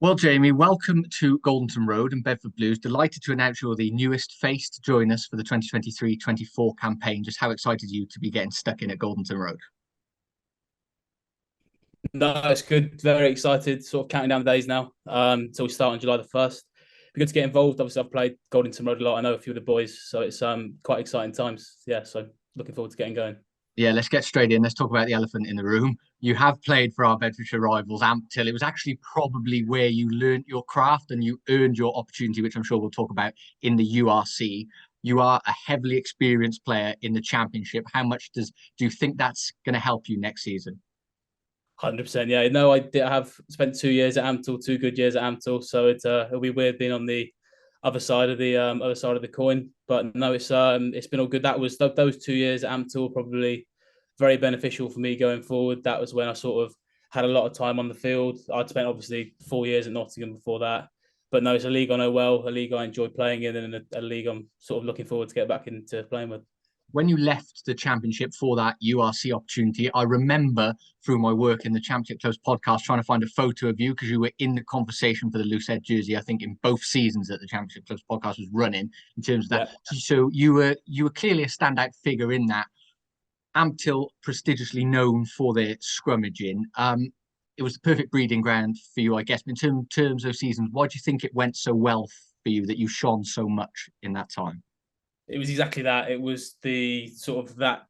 Well, Jamie, welcome to Goldington Road and Bedford Blues. Delighted to announce you're the newest face to join us for the 2023-24 campaign. Just how excited are you to be getting stuck in at Goldington Road? No, it's good. Very excited. Sort of counting down the days now. Until we start on July the 1st. Be good to get involved. Obviously, I've played Goldington Road a lot. I know a few of the boys, so it's quite exciting times. Yeah, so looking forward to getting going. Yeah, let's get straight in. Let's talk about the elephant in the room. You have played for our Bedfordshire rivals, Amptill. It was actually probably where you learnt your craft and you earned your opportunity, which I'm sure we'll talk about in the URC. You are a heavily experienced player in the championship. How much do you think that's going to help you next season? 100%. Yeah, no, I have spent 2 years at Amtel, 2 good years at Amtel, so it'll be weird being on the other side of the coin. But no, it's been all good. That was those 2 years at Amtel probably very beneficial for me going forward. That was when I sort of had a lot of time on the field. I'd spent obviously 4 years at Nottingham before that. But no, it's a league I know well, a league I enjoy playing in, and a league I'm sort of looking forward to get back into playing with. When you left the championship for that URC opportunity, I remember through my work in the Championship Close podcast trying to find a photo of you because you were in the conversation for the Lucette jersey. I think in both seasons that the Championship Close podcast was running in terms of that. Yeah. So you were clearly a standout figure in that. Amptill prestigiously known for their scrummaging. It was the perfect breeding ground for you, I guess. But in terms of seasons, why do you think it went so well for you that you shone so much in that time? It was exactly that. It was the sort of that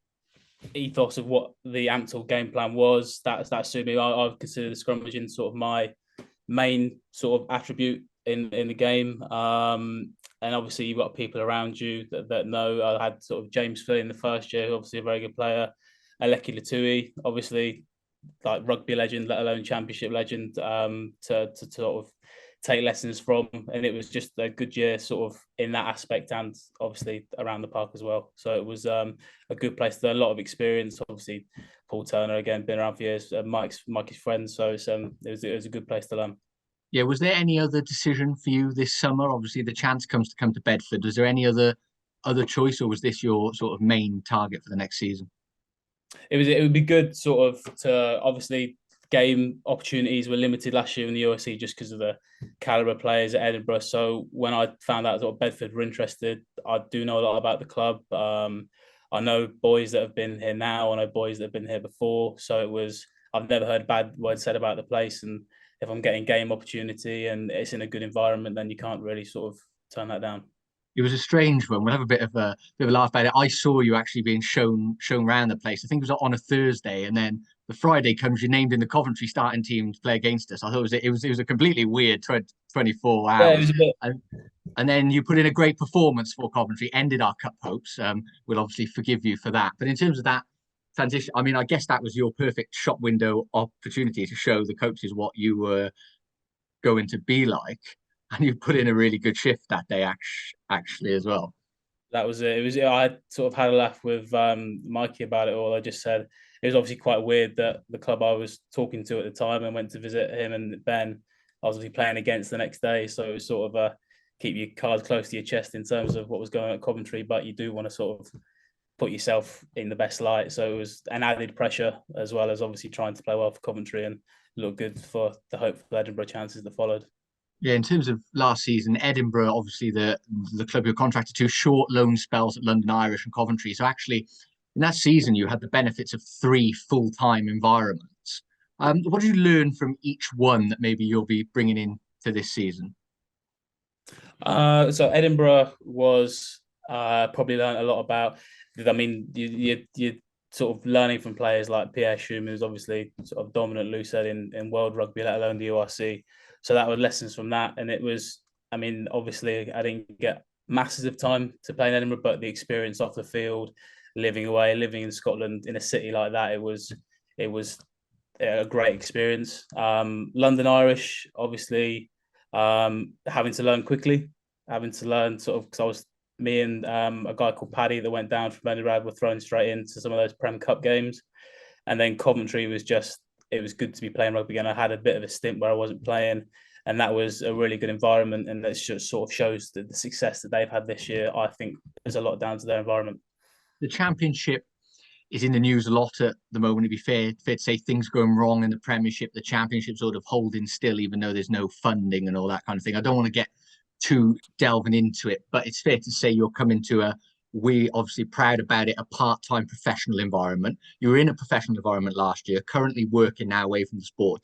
ethos of what the Amtel game plan was. That suited me. I consider the scrummaging sort of my main sort of attribute in the game. And obviously you've got people around you that know. I had sort of James Philly in the first year, obviously a very good player. Aleki Latui, obviously like rugby legend, let alone championship legend, to sort of take lessons from. And it was just a good year, sort of in that aspect, and obviously around the park as well. So it was a good place to learn a lot of experience. Obviously, Paul Turner again, been around for years. Mike's friend, so it was a good place to learn. Yeah, was there any other decision for you this summer? Obviously, the chance comes to come to Bedford. Was there any other choice, or was this your sort of main target for the next season? It would be good sort of to obviously game opportunities were limited last year in the USC just because of the caliber of players at Edinburgh. So when I found out that Bedford were interested, I do know a lot about the club. I know boys that have been here now. I know boys that have been here before. So it was I've never heard bad words said about the place. And if I'm getting game opportunity and it's in a good environment, then you can't really sort of turn that down. It was a strange one. We'll have a bit of a laugh about it. I saw you actually being shown around the place. I think it was on a Thursday, and then the Friday comes, you're named in the Coventry starting team to play against us. I thought it was a completely weird 24 Yeah, it hours. was a bit. And then you put in a great performance for Coventry, ended our cup hopes. We'll obviously forgive you for that. But in terms of that transition, I mean, I guess that was your perfect shop window opportunity to show the coaches what you were going to be like. And you put in a really good shift that day, actually, as well. That was it. It was. I sort of had a laugh with Mikey about it all. I just said it was obviously quite weird that the club I was talking to at the time and went to visit him and Ben, I was obviously playing against the next day. So it was sort of a keep your cards close to your chest in terms of what was going on at Coventry, but you do want to sort of put yourself in the best light. So it was an added pressure as well as obviously trying to play well for Coventry and look good for the hopeful Edinburgh chances that followed. Yeah, in terms of last season, Edinburgh, obviously the club you're contracted to, short loan spells at London Irish and Coventry. So actually, in that season, you had the benefits of three full-time environments. What did you learn from each one that maybe you'll be bringing in to this season? So Edinburgh was probably learned a lot about. I mean, you sort of learning from players like Pierre Schumann, who's obviously sort of dominant loose head in world rugby, let alone the URC. So that were lessons from that, and it was. I mean, obviously, I didn't get masses of time to play in Edinburgh, but the experience off the field, living away, living in Scotland in a city like that, it was a great experience. London Irish, obviously, having to learn quickly, having to learn sort of because I was me and a guy called Paddy that went down from Edinburgh were thrown straight into some of those Prem Cup games, and then Coventry was just it was good to be playing rugby again. I had a bit of a stint where I wasn't playing, and that was a really good environment, and that just sort of shows that the success that they've had this year. I think is a lot down to their environment. The championship is in the news a lot at the moment. It'd be fair to say things going wrong in the Premiership, the Championship sort of holding still, even though there's no funding and all that kind of thing. I don't want to get too delving into it, but it's fair to say you're coming to we obviously proud about it, a part-time professional environment. You were in a professional environment last year, currently working now away from the sport.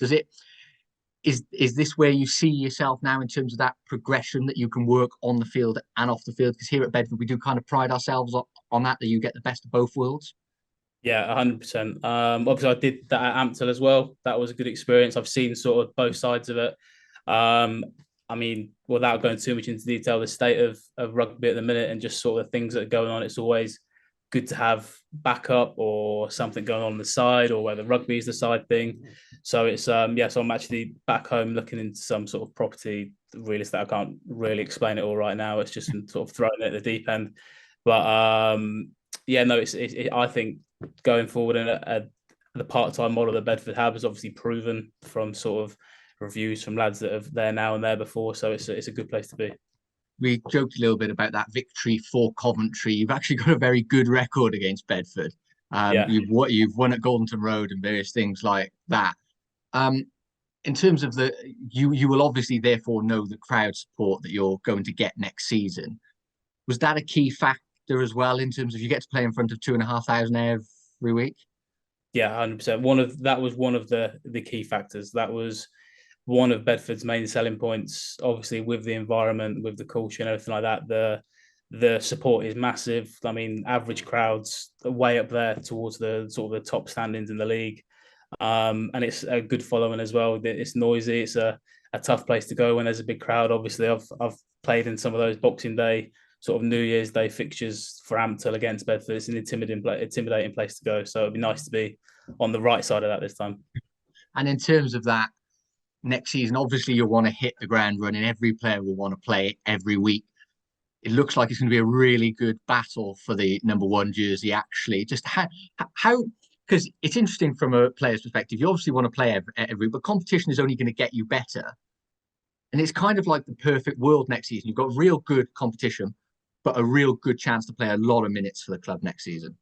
Is this where you see yourself now in terms of that progression that you can work on the field and off the field? Because here at Bedford, we do kind of pride ourselves on that you get the best of both worlds. Yeah, 100%. Obviously, I did that at Ampthill as well. That was a good experience. I've seen sort of both sides of it. Um, I mean, without going too much into detail, the state of rugby at the minute and just sort of things that are going on, it's always good to have backup or something going on the side, or whether rugby is the side thing. So it's yeah. So I'm actually back home looking into some sort of property real estate. I can't really explain it all right now. It's just sort of throwing it at the deep end. But yeah, no, I think going forward in the part-time model that Bedford have is obviously proven from sort of reviews from lads that have there now and there before. So it's a good place to be. We joked a little bit about that victory for Coventry. You've actually got a very good record against Bedford. Yeah. You've won at Goldington Road and various things like that. Um, in terms of you will obviously therefore know the crowd support that you're going to get next season. Was that a key factor as well in terms of you get to play in front of 2,500 every week? Yeah, 100%. That was one of the key factors. That was one of Bedford's main selling points. Obviously, with the environment, with the culture and everything like that, the support is massive. I mean, average crowds are way up there towards the sort of the top standings in the league. And it's a good following as well. It's noisy. It's a tough place to go when there's a big crowd. Obviously, I've played in some of those Boxing Day, sort of New Year's Day fixtures for Ampthill against Bedford. It's an intimidating place to go. So it'd be nice to be on the right side of that this time. And in terms of that next season, obviously you'll want to hit the ground running. Every player will want to play every week. It looks like it's going to be a really good battle for the number one jersey. Actually, just how because it's interesting from a player's perspective. You obviously want to play every, but competition is only going to get you better. And it's kind of like the perfect world next season. You've got real good competition, but a real good chance to play a lot of minutes for the club next season.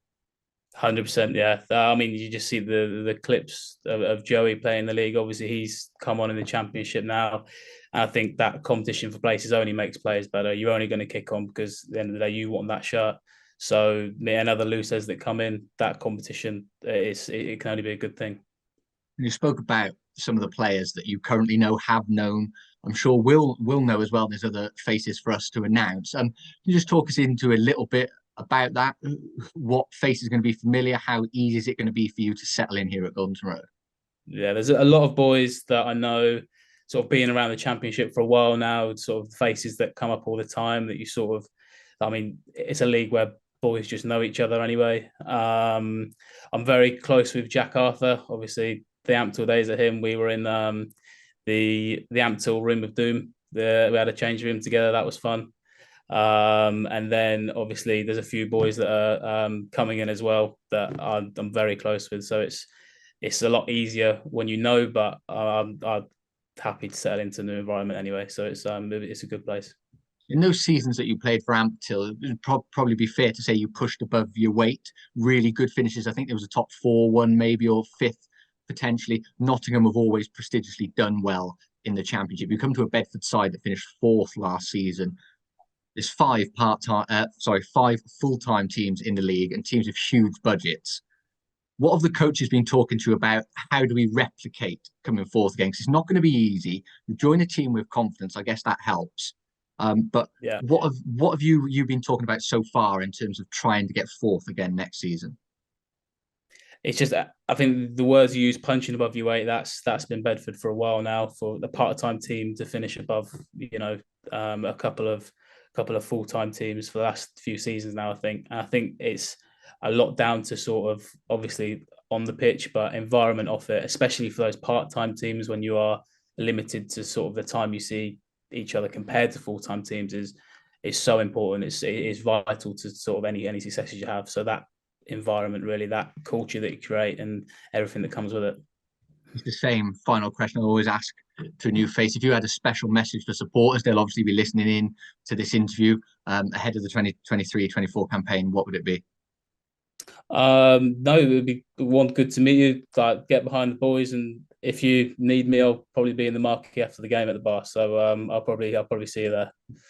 100%, yeah. I mean, you just see the clips of Joey playing the league. Obviously, he's come on in the championship now. And I think that competition for places only makes players better. You're only going to kick on because at the end of the day, you want that shirt. So, and other losers that come in, that competition, it can only be a good thing. You spoke about some of the players that you currently know, have known. I'm sure we'll know as well. There's other faces for us to announce. Can you just talk us into a little bit about that? What face is going to be familiar? How easy is it going to be for you to settle in here at Goldington Road? Yeah, there's a lot of boys that I know, sort of being around the championship for a while now, sort of faces that come up all the time that you sort of, I mean, it's a league where boys just know each other anyway. I'm very close with Jack Arthur. Obviously, the Ampthill days of him, we were in the Ampthill Room of Doom. We had a change room together. That was fun. And then obviously there's a few boys that are coming in as well that I'm very close with. So it's a lot easier when you know, but I'm happy to settle into a new environment anyway. So it's a good place. In those seasons that you played for Ampthill, it would probably be fair to say you pushed above your weight. Really good finishes. I think there was a top four one, maybe, or fifth potentially. Nottingham have always prestigiously done well in the championship. You come to a Bedford side that finished fourth last season. There's five full-time teams in the league and teams with huge budgets. What have the coaches been talking to you about? How do we replicate coming fourth again? Because it's not going to be easy. You join a team with confidence. I guess that helps. But Yeah. what have you been talking about so far in terms of trying to get fourth again next season? It's just I think the words you use, punching above your weight, that's been Bedford for a while now. For the part-time team to finish above, a couple of full-time teams for the last few seasons now. I think it's a lot down to sort of obviously on the pitch, but environment off it, especially for those part-time teams when you are limited to sort of the time you see each other compared to full-time teams is so important. It is vital to sort of any successes you have. So that environment, really, that culture that you create and everything that comes with it. It's the same final question I always ask to a new face. If you had a special message for supporters, they'll obviously be listening in to this interview ahead of the 2023-24 campaign. What would it be? No, it would be one good to meet you. Like, get behind the boys, and if you need me, I'll probably be in the marquee after the game at the bar. So I'll probably see you there.